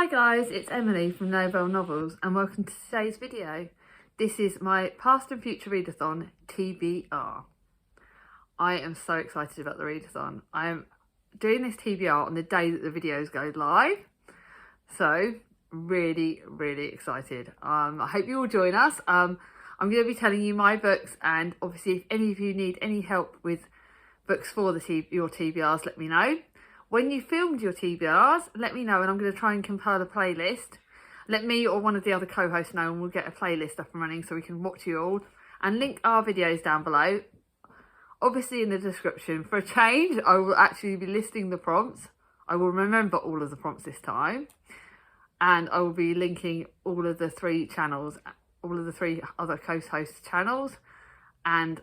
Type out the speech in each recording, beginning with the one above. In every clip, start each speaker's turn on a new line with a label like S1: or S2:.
S1: Hi guys, it's Emily from Novel Novels and welcome to today's video. This is my Past and Future Readathon TBR. I am so excited about the readathon. I am doing this TBR on the day that the videos go live. So really excited. I hope you will join us. I'm going to be telling you my books, and obviously if any of you need any help with books for your TBRs, let me know. When you filmed your TBRs, let me know and I'm going to try and compile a playlist. Let me or one of the other co-hosts know and we'll get a playlist up and running so we can watch you all. And link our videos down below, obviously in the description. For a change, I will actually be listing the prompts. I will remember all of the prompts this time. And I will be linking all of the three channels, all of the three other co-host channels. And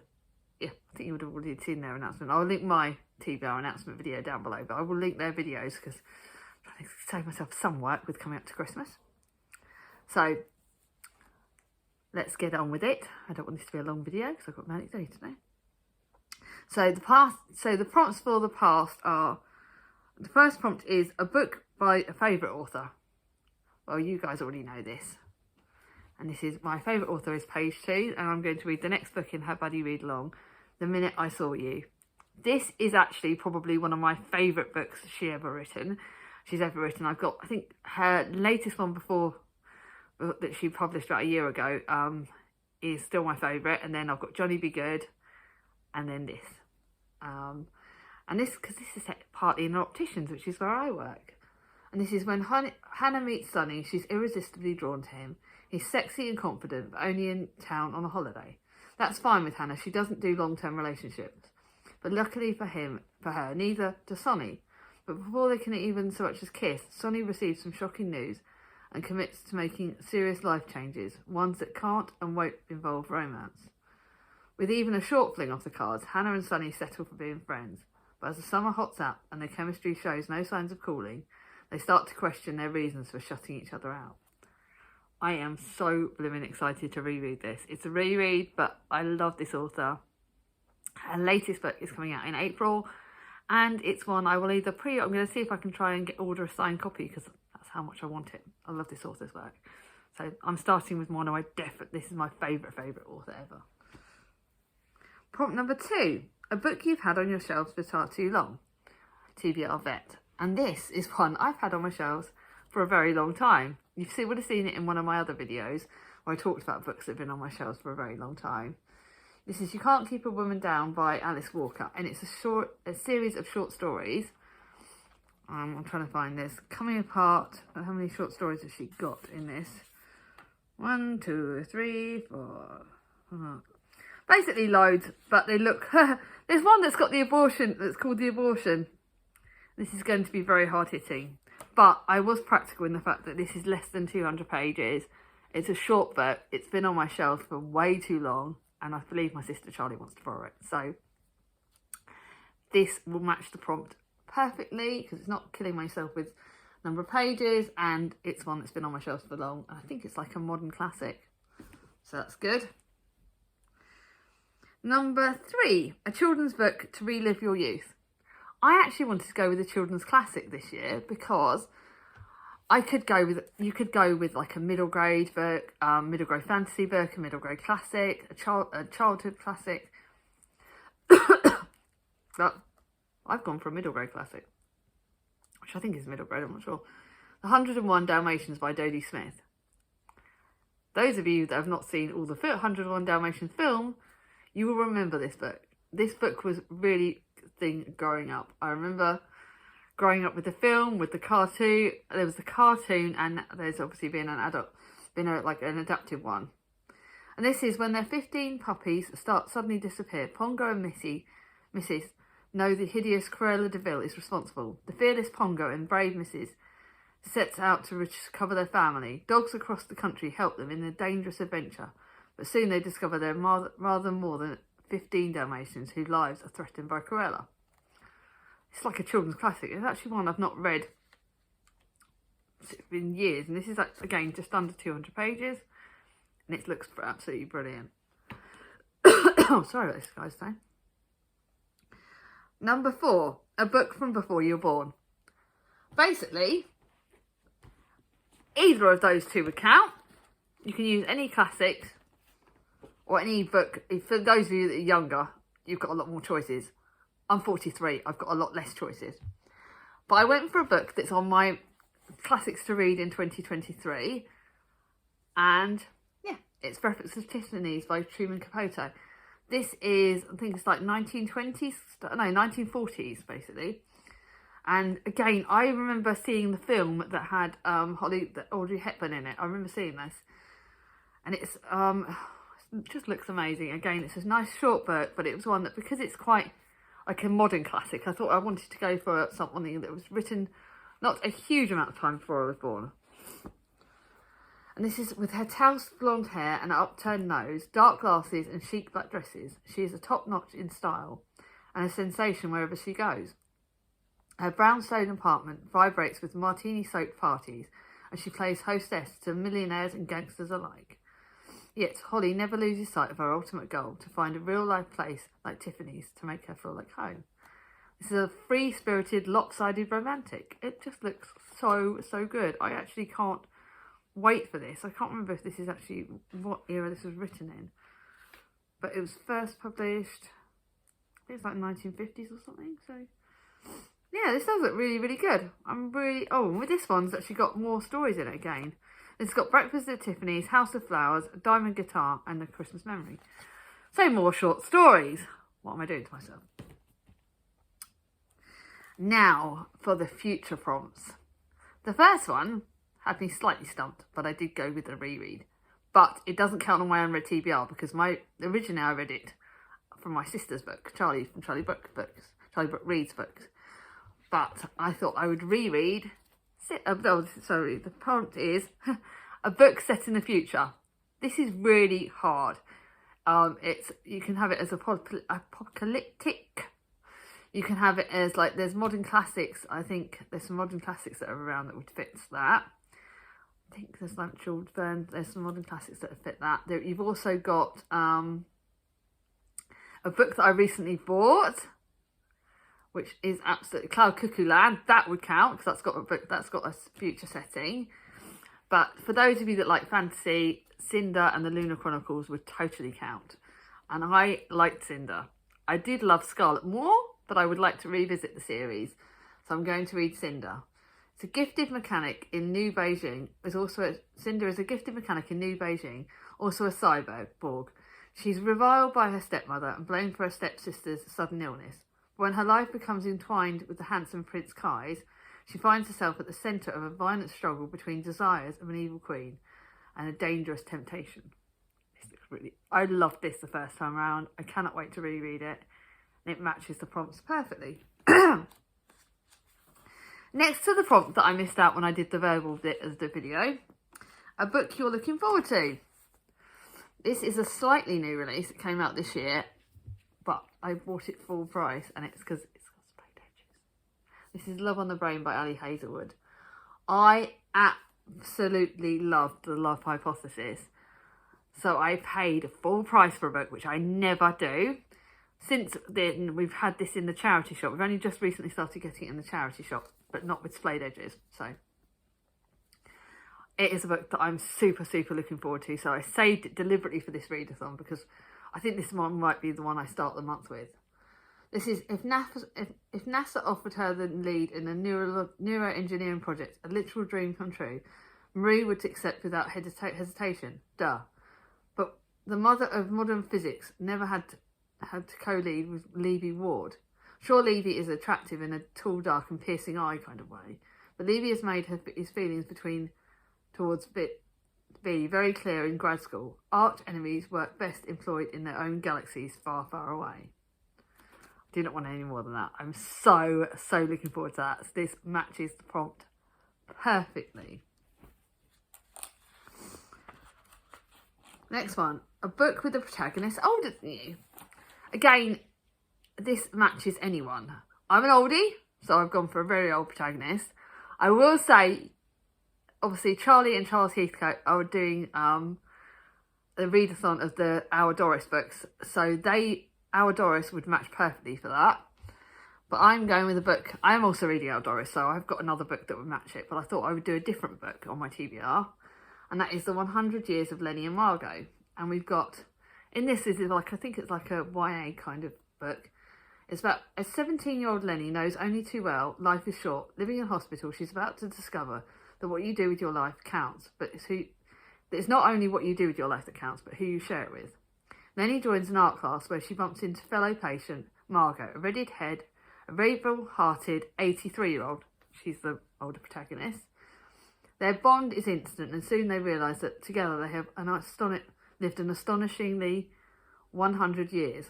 S1: yeah, I think you would have already seen their announcement. I'll link my TBR announcement video down below, but I will link their videos because I'm trying to save myself some work with coming up to Christmas. So let's get on with it. I don't want this to be a long video because I've got Manic Day today. So the prompts for the past are, the first prompt is a book by a favourite author. Well, you guys already know this. And this is, my favourite author is Page 2, and I'm going to read the next book in her buddy read along, The Minute I Saw You. This is actually probably one of my favourite books she's ever written. I've got, I think her latest one before that she published about a year ago is still my favourite. And then I've got Johnny Be Good, and then this. And this, because this is set partly in an opticians, which is where I work. And this is when Hannah meets Sonny, she's irresistibly drawn to him. He's sexy and confident, but only in town on a holiday. That's fine with Hannah, she doesn't do long-term relationships. But luckily for her, neither does Sonny. But before they can even so much as kiss, Sonny receives some shocking news and commits to making serious life changes, ones that can't and won't involve romance. With even a short fling off the cards, Hannah and Sonny settle for being friends. But as the summer hots up and their chemistry shows no signs of cooling, they start to question their reasons for shutting each other out. I am so blooming excited to reread this. It's a reread, but I love this author. Her latest book is coming out in April, and it's one I will either I'm going to see if I can try and order a signed copy because that's how much I want it. I love this author's work. So I'm starting with one this is my favourite author ever. Prompt number 2, a book you've had on your shelves for far too long. TBR Vet. And this is one I've had on my shelves for a very long time. You would have seen it in one of my other videos where I talked about books that have been on my shelves for a very long time. This is You Can't Keep a Woman Down by Alice Walker, and it's a series of short stories. I'm trying to find this. Coming Apart. How many short stories has she got in this? 1, 2, 3, 4. Basically loads, but they look... There's one that's got the abortion, that's called The Abortion. This is going to be very hard-hitting. But I was practical in the fact that this is less than 200 pages. It's a short book. It's been on my shelf for way too long. And I believe my sister Charlie wants to borrow it. So this will match the prompt perfectly because it's not killing myself with number of pages, and it's one that's been on my shelf for long. And I think it's like a modern classic. So that's good. Number 3, a children's book to relive your youth. I actually wanted to go with a children's classic this year because you could go with like a middle grade book, middle grade fantasy book, a middle grade classic, a childhood classic. But I've gone for a middle grade classic, which I think is middle grade, I'm not sure. The 101 Dalmatians by Dodie Smith. Those of you that have not seen all the 101 Dalmatians film, you will remember this book. This book was really thing growing up. I remember growing up with the film, with the cartoon. There was the cartoon, and there's obviously been like an adapted one. And this is when their 15 puppies suddenly disappear. Pongo and Mrs. know the hideous Cruella de Vil is responsible. The fearless Pongo and brave Mrs. sets out to recover their family. Dogs across the country help them in their dangerous adventure, but soon they discover there are rather more than 15 Dalmatians whose lives are threatened by Cruella. It's like a children's classic. It's actually one I've not read in years. And this is, like, again, just under 200 pages. And it looks absolutely brilliant. Oh, sorry about this, guys. Though. Number 4, a book from before you were born. Basically, Either of those two would count. You can use any classics or any book. For those of you that are younger, you've got a lot more choices. I'm 43, I've got a lot less choices. But I went for a book that's on my classics to read in 2023. And yeah, it's Breakfast at Tiffany's by Truman Capote. This is, I think it's like 1920s, no, 1940s basically. And again, I remember seeing the film that had Audrey Hepburn in it. I remember seeing this. And it's it just looks amazing. Again, it's a nice short book, but it was one that, because it's quite like a modern classic, I thought I wanted to go for something that was written not a huge amount of time before I was born. And this is with her toused blonde hair and an upturned nose, dark glasses and chic black dresses. She is a top-notch in style and a sensation wherever she goes. Her brownstone apartment vibrates with martini-soaked parties, and she plays hostess to millionaires and gangsters alike. Yet Holly never loses sight of her ultimate goal, to find a real-life place like Tiffany's to make her feel like home. This is a free-spirited, lopsided romantic. It just looks so, so good. I actually can't wait for this. I can't remember if this is actually what era this was written in. But it was first published, I think it's like 1950s or something, so... yeah, this does look really, really good. With this one's actually got more stories in it again. It's got Breakfast at Tiffany's, House of Flowers, A Diamond Guitar, and A Christmas Memory. So more short stories. What am I doing to myself? Now for the future prompts. The first one had me slightly stumped, but I did go with a reread. But it doesn't count on my unread TBR because originally I read it from my sister's book, Charlie Brooke Reads books. But I thought I would reread. The prompt is a book set in the future. This is really hard. You can have it as apocalyptic. You can have it as like there's modern classics. I think there's some modern classics that are around that would fit that. I think there's like Jules Verne. There's some modern classics that would fit that. You've also got a book that I recently bought, which is absolutely Cloud Cuckoo Land. That would count because that's got a future setting. But for those of you that like fantasy, Cinder and the Lunar Chronicles would totally count. And I liked Cinder. I did love Scarlet more, but I would like to revisit the series. So I'm going to read Cinder. It's a gifted mechanic in New Beijing. Cinder is a gifted mechanic in New Beijing, also a cyborg. She's reviled by her stepmother and blamed for her stepsister's sudden illness. When her life becomes entwined with the handsome Prince Kai's, she finds herself at the centre of a violent struggle between desires of an evil queen and a dangerous temptation. I loved this the first time around. I cannot wait to reread it. And it matches the prompts perfectly. Next to the prompt that I missed out when I did the verbal bit of the video, a book you're looking forward to. This is a slightly new release. It came out this year, but I bought it full price, and it's because it's got sprayed edges. This is Love on the Brain by Ali Hazelwood. I absolutely loved The Love Hypothesis. So I paid full price for a book, which I never do. Since then, we've had this in the charity shop. We've only just recently started getting it in the charity shop, but not with splayed edges. So it is a book that I'm super, super looking forward to. So I saved it deliberately for this readathon because I think this one might be the one I start the month with. This is if NASA offered her the lead in a neuroengineering project, a literal dream come true, Marie would accept without hesitation. Duh. But the mother of modern physics never had to co-lead with Levy Ward. Sure, Levy is attractive in a tall, dark and piercing eye kind of way, but Levy has made his feelings towards B very clear in grad school. Arch enemies work best employed in their own galaxies far, far away. I do not want any more than that. I'm so, so looking forward to that. This matches the prompt perfectly. Next one, a book with a protagonist older than you. Again, this matches anyone. I'm an oldie, so I've gone for a very old protagonist. I will say, obviously, Charlie and Charles Heathcote are doing the readathon of Our Doris books, so Our Doris would match perfectly for that. But I'm going with a book. I'm also reading Outdoors, so I've got another book that would match it. But I thought I would do a different book on my TBR. And that is The 100 Years of Lenny and Margot. And we've got, in this is like, I think it's like a YA kind of book. It's about a 17-year-old Lenny knows only too well life is short. Living in hospital, she's about to discover that what you do with your life counts. But it's not only what you do with your life that counts, but who you share it with. Lenny joins an art class where she bumps into fellow patient Margot, a redhead, a able-hearted 83-year-old. She's the older protagonist. Their bond is instant, and soon they realise that together they have lived an astonishingly 100 years.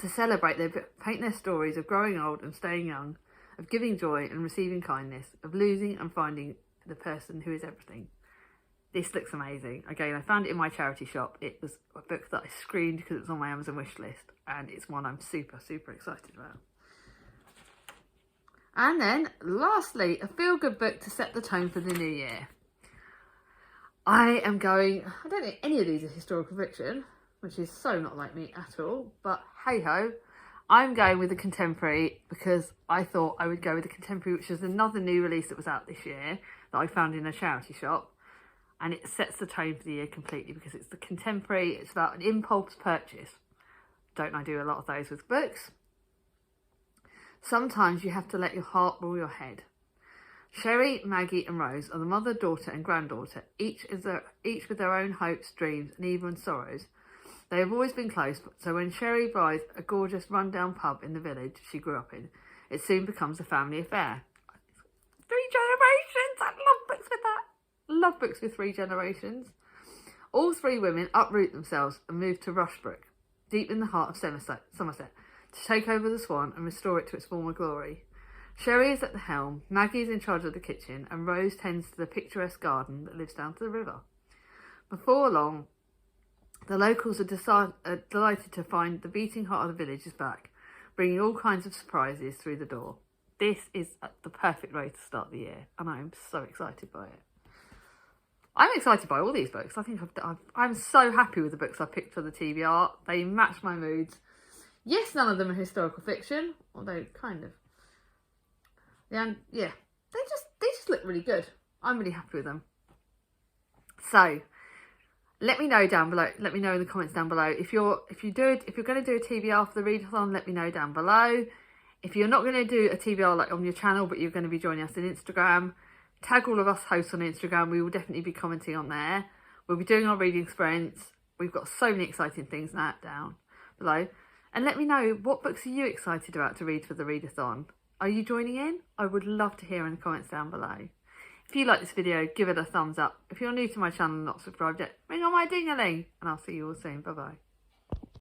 S1: To celebrate, they paint their stories of growing old and staying young, of giving joy and receiving kindness, of losing and finding the person who is everything. This looks amazing. Again, I found it in my charity shop. It was a book that I screened because it was on my Amazon wish list, and it's one I'm super, super excited about. And then, lastly, a feel-good book to set the tone for the new year. I don't think any of these are historical fiction, which is so not like me at all, but hey-ho, I'm going with a contemporary because I thought I would go with a contemporary, which is another new release that was out this year that I found in a charity shop. And it sets the tone for the year completely because it's the contemporary, it's about an impulse purchase. Don't I do a lot of those with books? Sometimes you have to let your heart rule your head. Sherry, Maggie and Rose are the mother, daughter and granddaughter, each with their own hopes, dreams and even sorrows. They have always been close, so when Sherry buys a gorgeous run-down pub in the village she grew up in, it soon becomes a family affair. 3 generations! I love books with that! Love books with 3 generations. All 3 women uproot themselves and move to Rushbrook, deep in the heart of Somerset, to take over the Swan and restore it to its former glory. Sherry is at the helm, Maggie is in charge of the kitchen, and Rose tends to the picturesque garden that lives down to the river. Before long, the locals are delighted to find the beating heart of the village is back, bringing all kinds of surprises through the door. This is the perfect way to start the year, and I am so excited by it. I'm excited by all these books. I think I'm so happy with the books I picked for the TBR. They match my moods. Yes, none of them are historical fiction, although kind of. Yeah, they just look really good. I'm really happy with them. So, let me know down below. Let me know in the comments down below if you're going to do a TBR for the readathon. Let me know down below. If you're not going to do a TBR like on your channel, but you're going to be joining us on Instagram, tag all of us hosts on Instagram. We will definitely be commenting on there. We'll be doing our reading sprints. We've got so many exciting things down below. And let me know, what books are you excited about to read for the readathon? Are you joining in? I would love to hear in the comments down below. If you like this video, give it a thumbs up. If you're new to my channel and not subscribed yet, ring on my ding-a-ling. And I'll see you all soon. Bye-bye.